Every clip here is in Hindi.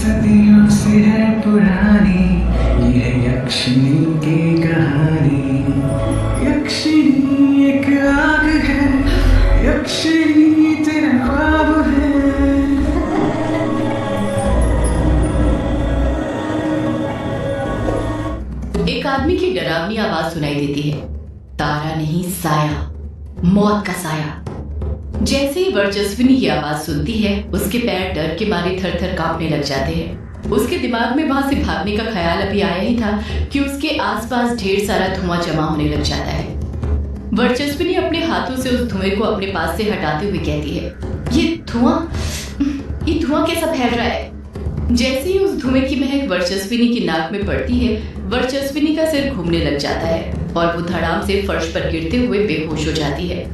सदियों से है पुरानी, ये है यक्षिणी की कहानी। यक्षिणी एक आग है, यक्षिणी तेरा ख्वाब है। एक आदमी की डरावनी आवाज सुनाई देती है। तारा नहीं, साया, मौत का साया। जैसे ही वर्चस्विनी की आवाज सुनती है, उसके पैर डर के मारे थर थर कांपने लग जाते हैं। उसके दिमाग में वहां से भागने का ख्याल अभी आया ही था कि उसके आसपास ढेर सारा धुआं जमा होने लग जाता है। वर्चस्विनी अपने हाथों से उस धुएं को अपने पास से हटाते हुए कहती है, ये धुआं कैसा फैल रहा है? जैसे ही उस धुएं की महक वर्चस्विनी की नाक में पड़ती है, वर्चस्विनी का सिर घूमने लग जाता है और वो धड़ाम से फर्श पर गिरते हुए बेहोश हो जाती है।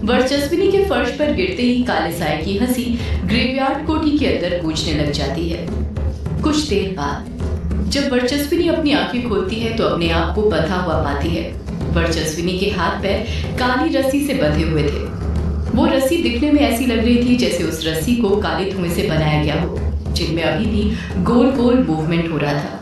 वर्चस्विनी के फर्श पर गिरते ही काले साए की हंसी ग्रेवयार्ड कोठी के अंदर गूंजने लग जाती है। कुछ देर बाद जब वर्चस्विनी अपनी आंखें खोलती है तो अपने आप को बंधा हुआ पाती है। वर्चस्विनी के हाथ पैर काली रस्सी से बंधे हुए थे। वो रस्सी दिखने में ऐसी लग रही थी जैसे उस रस्सी को काले धुएं से बनाया गया हो, जिनमें अभी भी गोल गोल मूवमेंट हो रहा था।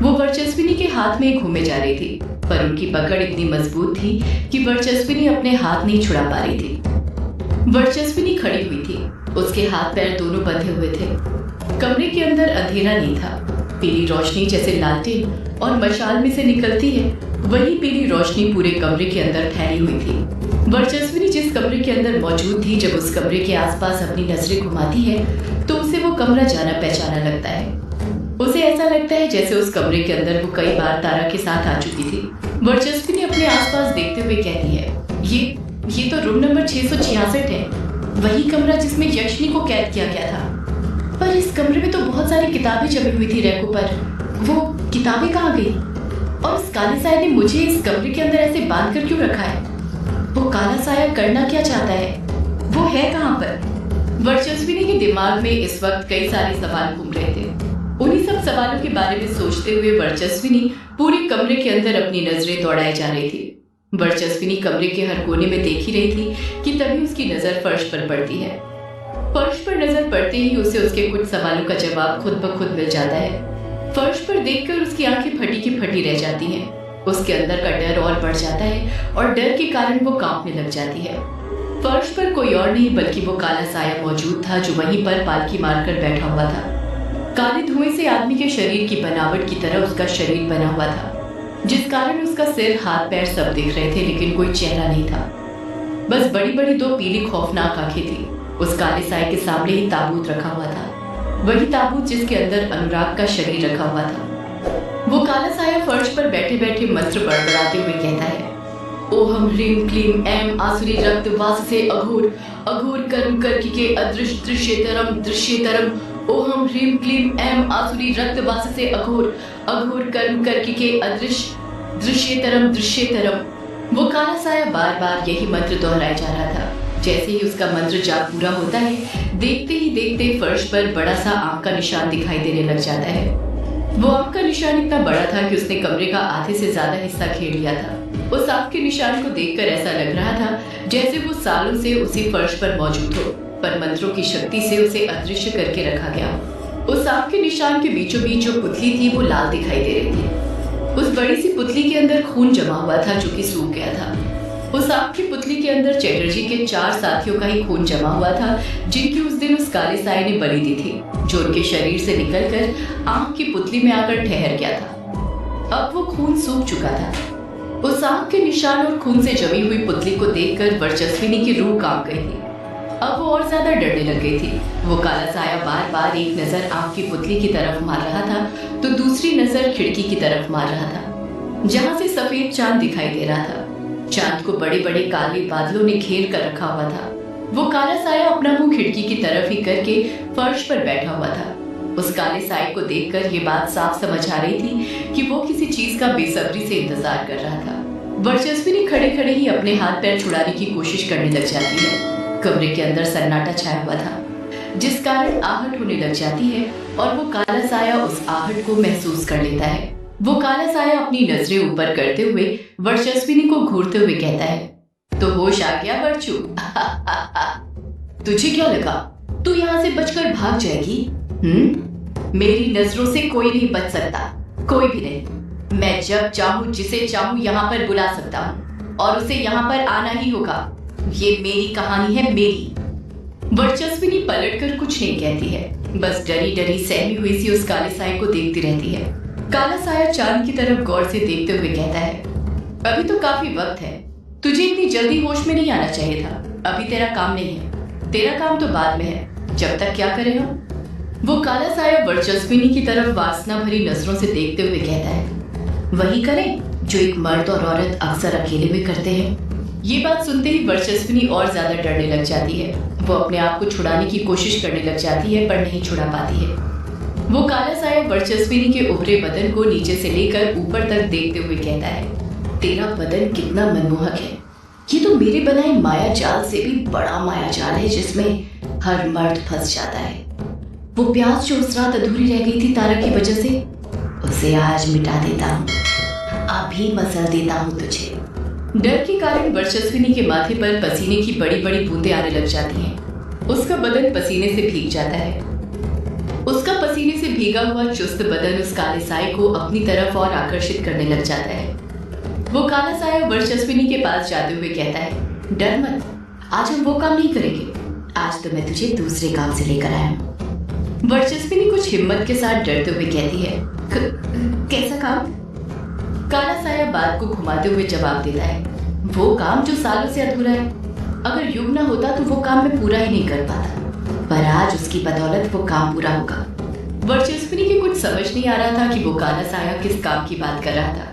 वो वर्चस्विनी के हाथ में घूमे जा रही थी, पर उनकी पकड़ इतनी मजबूत थी कि वर्चस्विनी अपने हाथ नहीं छुड़ा पा रही थी। वर्चस्विनी खड़ी हुई थी, उसके हाथ पैर दोनों बंधे हुए थे। कमरे के अंदर अंधेरा नहीं था। पीली रोशनी जैसे लालटेन और मशाल में से निकलती है, वही पीली रोशनी पूरे कमरे के अंदर फैली हुई थी। वर्चस्विनी जिस कमरे के अंदर मौजूद थी, जब उस कमरे के आसपास अपनी नजरें घुमाती है तो उसे वो कमरा जाना पहचाना लगता है। उसे ऐसा लगता है जैसे उस कमरे के अंदर वो कई बार तारा के साथ आ चुकी थी। वर्चस्विनी अपने आसपास देखते हुए कहती है, ये तो रूम नंबर 666 है, वही कमरा जिसमें यक्षिणी को कैद किया गया था। पर इस कमरे में तो बहुत सारी किताबें जमी हुई थी रैकों पर, वो किताबें कहाँ गई? और उस काले साए ने मुझे इस कमरे के अंदर ऐसे बांध कर क्यों रखा है? वो काला साया करना क्या चाहता है? वो है कहाँ पर? वर्चस्विनी के दिमाग में इस वक्त कई सारे सवाल घूम रहे थे। उन्हीं सब सवालों के बारे में सोचते हुए वर्चस्विनी पूरे कमरे के अंदर अपनी नजरें दौड़ाए जा रही थी। वर्चस्विनी कमरे के हर कोने में देख ही रही थी कि तभी उसकी नजर फर्श पर पड़ती है। फर्श पर नजर पड़ते ही उसे उसके कुछ सवालों का जवाब खुद ब खुद मिल जाता है। फर्श पर देखकर उसकी आंखें फटी की फटी रह जाती हैं। उसके अंदर का डर और बढ़ जाता है और डर के कारण वो कांपने लग जाती है। फर्श पर कोई और नहीं बल्कि वो काला साया मौजूद था, जो वहीं पर पालकी मारकर बैठा हुआ था। काले धुएं से आदमी के शरीर की बनावट की तरह उसका शरीर बना हुआ था, जिस कारण उसका सिर, हाथ पैर सब दिख रहे थे, लेकिन कोई चेहरा नहीं था। बस बड़ी बड़ी दो पीली खौफनाक आंखें थी। उस काले साए के सामने ही ताबूत रखा हुआ था, वही ताबूत जिसके अंदर अनुराग का शरीर रखा हुआ था। वो काला साया फर्श पर बैठे बैठे मंत्र बड़बड़ाते हुए कहता है, ओहम ह्रीम क्लीम ऐम आसुरी रक्त वास से अघोर अघोर कर्म करके अदृश्य दृश्यतरम दृश्यतरम। ओहम ह्रीम क्लीम ऐम आसुरी रक्त वास से अघोर अघोर कर्म करके अदृश्य दृश्यतरम दृश्यतरम। वो काला साया बार बार यही मंत्र दोहराया जा रहा था। जैसे ही उसका मंत्र जाप पूरा होता है, देखते ही देखते फर्श पर बड़ा सा आंख का निशान दिखाई देने लग जाता है। वो आंख का निशान इतना बड़ा था कि उसने कमरे का आधे से ज्यादा हिस्सा घेर लिया था। उस आंख के निशान को देखकर ऐसा लग रहा था जैसे वो सालों से उसी फर्श पर मौजूद हो, पर मंत्रों की शक्ति से उसे अदृश्य करके रखा गया। उस आंख के निशान के बीचों बीच जो पुतली थी वो लाल दिखाई दे रही थी। उस बड़ी सी पुतली के अंदर खून जमा हुआ था जो कि सूख गया था। उस आंख की पुतली के अंदर चटर्जी के 4 साथियों का ही खून जमा हुआ था, जिनकी उस दिन उस काले साए ने बलि दी थी, जो उनके शरीर से निकलकर आंख की पुतली में आकर ठहर गया था। अब वो खून सूख चुका था। उस आंख के निशान और खून से जमी हुई पुतली को देखकर वर्चस्विनी की रूह कांप गई थी। अब वो और ज्यादा डरने लग गई थी। वो काला साया बार बार एक नजर आंख की पुतली की तरफ मार रहा था तो दूसरी नजर खिड़की की तरफ मार रहा था, जहां से सफेद चांद दिखाई दे रहा था। चांद को बड़े बड़े काले बादलों ने घेर कर रखा हुआ था। वो काला साया अपना मुंह खिड़की की तरफ ही करके फर्श पर बैठा हुआ था। उस काले साए को देखकर ये बात साफ समझ आ रही थी कि वो किसी चीज का बेसब्री से इंतजार कर रहा था। वर्चस्विनी खड़े खड़े ही अपने हाथ पैर छुड़ाने की कोशिश करने लग जाती है। कमरे के अंदर सन्नाटा छाया हुआ था, जिस कारण आहट होने लग जाती है और वो काला साया उस आहट को महसूस कर लेता है। वो काला साया अपनी नजरें ऊपर करते हुए वर्चस्विनी को घूरते हुए कहता है, तो होश आ गया वर्चू? तुझे क्या लगा तू यहाँ से बचकर भाग जाएगी? मेरी नजरों से कोई नहीं बच सकता, कोई भी नहीं। मैं जब चाहूँ जिसे चाहूँ यहाँ पर बुला सकता हूँ और उसे यहाँ पर आना ही होगा। ये मेरी कहानी है, मेरी। वर्चस्विनी पलटकर कुछ नहीं कहती है, बस डरी डरी सहमी हुई सी उस काले साए को देखती रहती है। काला साया चांद की तरफ गौर से देखते हुए कहता है, अभी तो काफी वक्त है, तुझे इतनी जल्दी होश में नहीं आना चाहिए था। अभी तेरा काम नहीं है, तेरा काम तो बाद में है। जब तक क्या करें हम? वो काला साया वर्चस्विनी की तरफ वासना भरी नजरों से देखते हुए कहता है, वही करें जो एक मर्द और औरत अक्सर अकेले में करते हैं। ये बात सुनते ही वर्चस्विनी और ज्यादा डरने लग जाती है। वो अपने आप को छुड़ाने की कोशिश करने लग जाती है, पर नहीं छुड़ा पाती है। वो काला साया वर्चस्विनी के उभरे बदन को नीचे से लेकर ऊपर तक देखते हुए कहता है, तेरा बदन कितना मनमोहक है। ये तो मेरे बनाए माया जाल से भी बड़ा माया जाल है, जिसमें हर मर्द फंस जाता है। वो प्यास जो उस रात अधूरी रह गई थी तारा की वजह से, उसे आज मिटा देता हूँ, अभी मसल देता हूँ तुझे। डर के कारण वर्चस्विनी के माथे पर पसीने की बड़ी बड़ी बूंदें आने लग जाती हैं। उसका बदन पसीने से भीग जाता है। उसका पसीने से भीगा हुआ चुस्त बदन उस काले साए को अपनी तरफ और आकर्षित करने लग जाता है। वो काला साया वर्चस्विनी के पास जाते हुए कहता है, डर मत, आज हम वो काम नहीं करेंगे। आज तो मैं तुझे दूसरे काम से लेकर आया हूँ। वर्चस्विनी कुछ हिम्मत के साथ डरते हुए कहती है, कैसा काम? काला साया बात को घुमाते हुए जवाब देता है, वो काम जो सालों से अधूरा है। अगर युग न होता तो वो काम मैं पूरा ही नहीं कर पाता, पर आज उसकी बदौलत वो काम पूरा होगा। वर्चस्विनी की कुछ समझ नहीं आ रहा था कि वो काला साया किस काम की बात कर रहा था।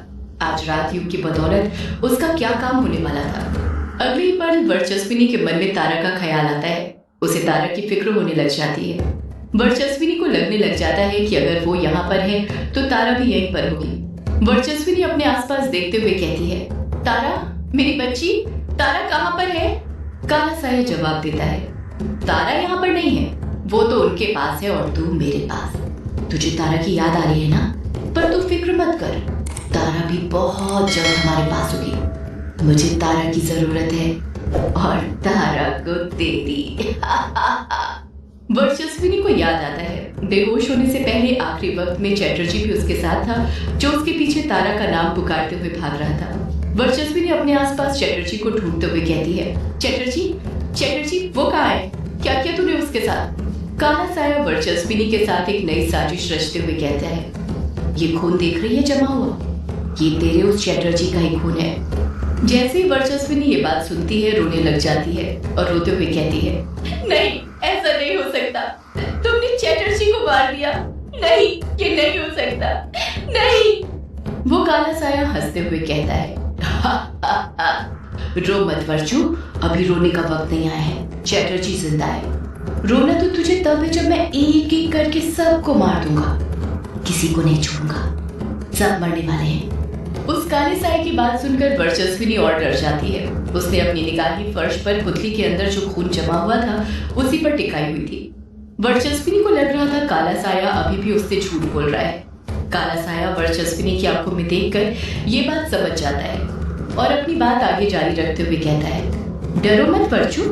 आज रात युग की बदौलत उसका क्या काम होने वाला था। अगले ही पल वर्चस्विनी के मन में तारा का ख्याल आता है। उसे तारा की फिक्र होने लग जाती है। वर्चस्विनी को लगने लग जाता है कि अगर वो यहाँ पर है तो तारा भी यहीं पर होगी। वर्चस्विनी अपने आसपास देखते हुए कहती है, तारा, मेरी बच्ची, तारा कहाँ पर है? काला साया जवाब देता है, तारा यहाँ पर नहीं है, वो तो उनके पास है और तू मेरे पास। तुझे तारा की याद आ रही है ना? पर तू फिक्र मत कर, तारा भी बहुत जल्द हमारे पास होगी। मुझे तारा की जरूरत है और तारा को तेरी। वर्चस्विनी को याद आता है, बेहोश होने से पहले आखिरी वक्त में चैटर्जी भी उसके साथ था, जो उसके पीछे तारा का नाम पुकारते हुए भाग रहा था। वर्चस्विनी अपने आसपास चैटर्जी को ढूंढते हुए कहती है, चैटर्जी, चैटर्जी, वो कहाँ है? क्या किया तूने उसके साथ? काला साया वर्चस्विनी के साथ एक नई साजिश रचते हुए कहता है, ये खून देख रही है जमा हुआ, ये तेरे उस चैटर्जी का ही खून है। जैसे ही वर्चस्विनी ये बात सुनती है, रोने लग जाती है और रोते हुए कहती है, नहीं, ऐसा नहीं हो सकता, तुमने चैटर्जी को मार दिया। नहीं, ये नहीं हो सकता, नहीं। वो काला साया हंसते हुए कहता है, रो मत वर्चू, अभी रोने का वक्त नहीं आया है, चैटर्जी जिंदा है। रोना तो तुझे तब है जब मैं एक एक करके सबको मार दूंगा, किसी को नहीं छोड़ूंगा, सब मरने वाले हैं। उस काले साए की बात सुनकर वर्चस्विनी और डर जाती है। उसने अपनी निगाहें फर्श पर पुतली के अंदर जो खून जमा हुआ था उसी पर टिकाई हुई थी। वर्चस्विनी को लग रहा था काला साया अभी भी उससे झूठ बोल रहा है। काला साया वर्चस्विनी की आंखों में देखकर ये बात समझ जाता है और अपनी बात आगे जारी रखते हुए कहता है, डरो मत वर्चू,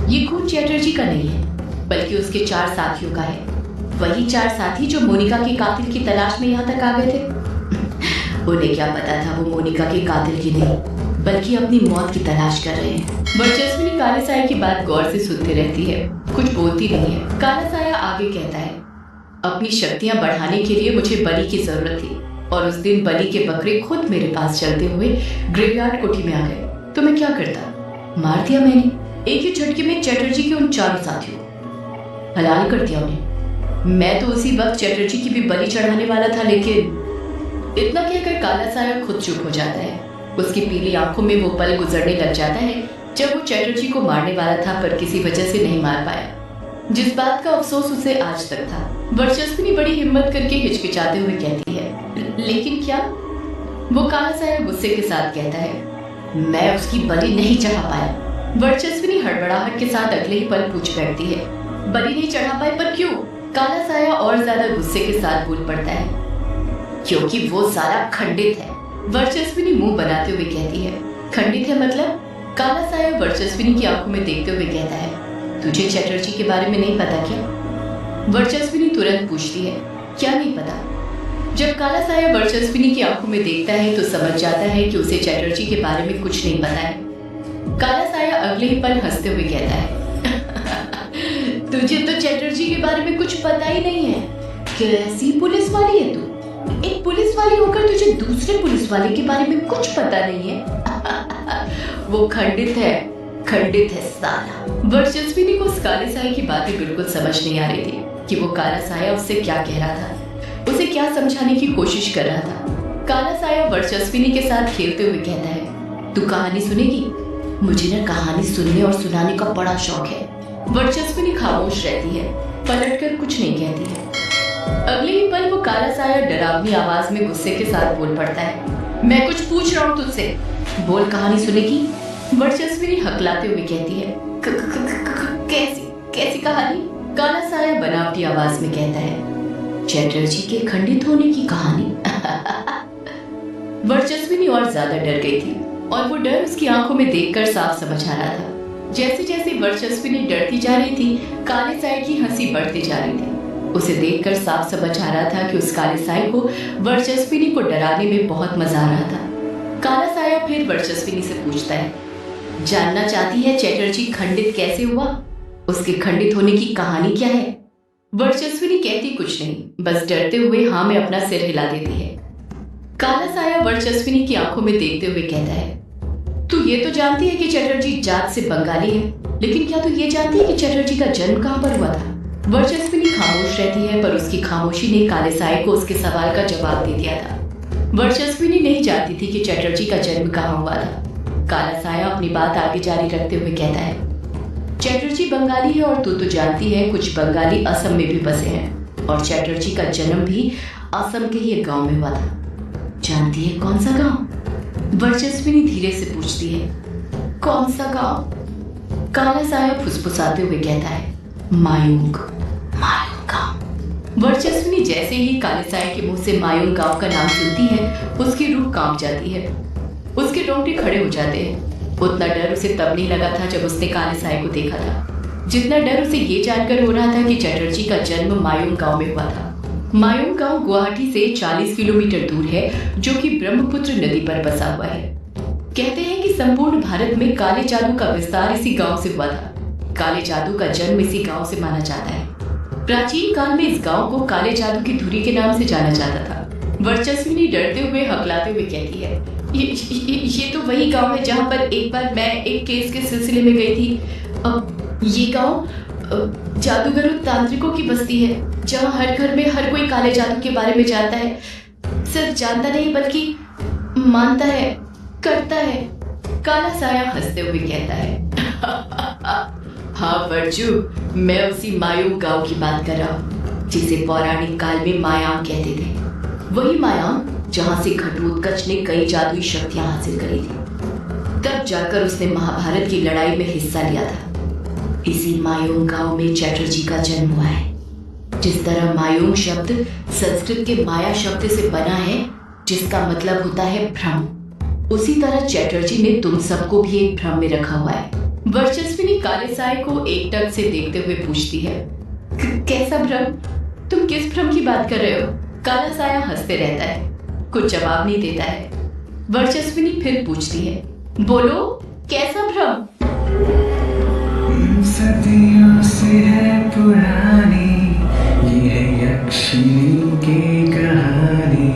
ये खून चैटर्जी का नहीं है, बल्कि उसके 4 साथियों का है। वही 4 साथी जो मोनिका के कातिल की तलाश में यहाँ तक आ गए थे। उन्हें क्या पता था वो मोनिका के कातिल की नहीं, बल्कि अपनी मौत की तलाश कर रहे हैं। वर्चस्विनी काले साए की बात गौर से सुनती रहती है, कुछ बोलती नहीं है। काला साया आगे कहता है, अपनी शक्तियां बढ़ाने के लिए मुझे बलि की जरूरत थी और उस दिन बलि के बकरे खुद मेरे पास चलते हुए ग्रेवयार्ड कोठी में आ गए, तो मैं क्या करता? मार दिया मैंने, एक ही झटके में चैटर्जी के उन 4 साथियों, हलाल कर दिया उन्हें। मैं तो उसी वक्त चैटर्जी की भी बलि चढ़ाने वाला था, लेकिन इतना कहकर काला साया खुद चुप हो जाता है। उसकी पीली आंखों में वो पल गुजरने लग जाता है जब वो चैटर्जी को मारने वाला था पर किसी वजह से नहीं मार पाया, जिस बात का अफसोस उसे आज तक था। वर्चस्विनी बड़ी हिम्मत करके हिचकिचाते हुए कहती है, लेकिन क्या? वो काला साया गुस्से के साथ कहता है, मैं उसकी बलि नहीं चढ़ा पाया। वर्चस्विनी हड़बड़ाहट के साथ अगले ही पल पूछ बैठती है, बलि नहीं चढ़ा पाए, पर क्यों? काला साया और ज्यादा गुस्से के साथ बोल पड़ता है, क्योंकि वो सारा खंडित है। वर्चस्विनी मुंह बनाते हुए कहती है, खंडित है मतलब? काला साया वर्चस्विनी की आंखों में देखते हुए कहता है, तुझे चैटर्जी के बारे में नहीं पता क्या? वर्चस्विनी तुरंत पूछती है, क्या नहीं पता? जब काला साया वर्चस्विनी की आंखों में देखता है तो समझ जाता है कि उसे चटर्जी के बारे में कुछ नहीं पता है। काला साया अगले ही पल हंसते हुए कहता है, तुझे तो चटर्जी के बारे में कुछ पता ही नहीं है। कैसी पुलिस वाली है तू? एक पुलिस वाली होकर तुझे दूसरे पुलिस वाले के बारे में कुछ पता नहीं है। वो खंडित है साला। वर्चस्विनी को उस काले साये की बातें बिल्कुल समझ नहीं आ रही थी कि वो काला साया उससे क्या कह रहा था, उसे क्या समझाने की कोशिश कर रहा था। काला साया वर्चस्विनी के साथ खेलते हुए कहता है, तू कहानी सुनेगी? मुझे ना कहानी सुनने और सुनाने का बड़ा शौक है। वर्चस्विनी खामोश रहती है, पलटकर कुछ नहीं कहती है। अगले ही पल वो काला साया डरावनी आवाज में गुस्से के साथ बोल पड़ता है, मैं कुछ पूछ रहा हूँ तुझसे, बोल कहानी सुनेगी? वर्चस्विनी हकलाते हुए कहती है, कैसी कहानी? काला साया बनावटी आवाज में कहता है, चटर्जी के खंडित होने की कहानी। वर्चस्विनी और ज्यादा डर गई थी और वो डर उसकी आंखों में देखकर साफ समझ आ रहा था। जैसे जैसे वर्चस्विनी डरती जा रही थी, काले साये की हंसी बढ़ती जा रही थी। उसे देखकर साफ समझ आ रहा था कि उस काले साये को वर्चस्विनी को डराने में बहुत मजा आ रहा था। काला साया फिर वर्चस्विनी से पूछता है, जानना चाहती है चटर्जी खंडित कैसे हुआ? उसके खंडित होने की कहानी क्या है? वर्चस्विनी कहती कुछ नहीं, बस डरते हुए हाँ में अपना सिर हिला देती है। काला साया वर्चस्विनी की आंखों में देखते हुए कहता है, तू ये तो जानती है कि चटर्जी जात से बंगाली है, लेकिन क्या तू ये जानती है कि चटर्जी का जन्म कहाँ पर हुआ था? वर्चस्विनी खामोश रहती है, पर उसकी खामोशी ने काले साये को उसके सवाल का जवाब दे दिया था। वर्चस्विनी नहीं जानती थी कि चटर्जी का जन्म कहाँ हुआ था। काला साया अपनी बात आगे जारी रखते हुए कहता है, चटर्जी बंगाली है और तू तो जानती है कुछ बंगाली असम में भी बसे हैं, और चटर्जी का जन्म भी असम के ही एक गांव में हुआ था। जानती है कौन सा गांव? वर्चस्विनी धीरे से पूछती है, कौन सा गांव? काला साया फुसफुसाते हुए कहता है, मायूंग गांव। वर्चस्विनी जैसे ही काले साये के मुंह से मायूंग गांव का नाम सुनती है, उसकी रूह कांप जाती है, उसके रोंगटे खड़े हो जाते हैं। उतना डर उसे तब नहीं लगा था जब उसने काले साये को देखा था, जितना डर उसे ये जानकर हो रहा था कि चटर्जी का जन्म मायूंग गांव में हुआ था। मायूंग गांव गुवाहाटी से 40 किलोमीटर दूर है, जो कि ब्रह्मपुत्र नदी पर बसा हुआ है। कहते हैं कि संपूर्ण भारत में काले जादू का विस्तार इसी गांव से हुआ था। काले जादू का जन्म इसी गांव से माना जाता है। प्राचीन काल में इस गांव को काले जादू की धुरी के नाम से जाना जाता था। वर्चस्विनी डरते हुए हकलाते हुए कहती है, ये तो वही गांव है जहां पर एक बार मैं एक केस के सिलसिले में गई थी। अब ये गांव जादूगरों तांत्रिकों की बस्ती है, जहां हर घर में हर कोई काले जादू के बारे में जानता है। सिर्फ जानता नहीं बल्कि मानता है, करता है। काला साया हंसते हुए कहता है, हाँ वर्जू, मैं उसी मायूंग गांव की बात कर रहा हूँ, जिसे पौराणिक काल में मायांग कहते थे। वही मायांग जहां से घटोत्कच ने कई जादुई शक्तियां हासिल करी थी। तब जाकर उसने महाभारत की लड़ाई में हिस्सा लिया था। इसी मायूंग गांव में चटर्जी का जन्म हुआ है। जिस तरह मायूंग शब्द संस्कृत के माया शब्द से बना है, जिसका मतलब होता है भ्रम, उसी तरह चटर्जी ने तुम सबको भी एक भ्रम में रखा हुआ है। वर्चस्विनी काले साये को एकटक से देखते हुए पूछती है, कैसा भ्रम? तुम किस भ्रम की बात कर रहे हो? काला साया हंसते रहता है, कुछ जवाब नहीं देता है। वर्चस्विनी फिर पूछती है, बोलो कैसा भ्रम? सदियों से है पुरानी ये है यक्षिणी की कहानी।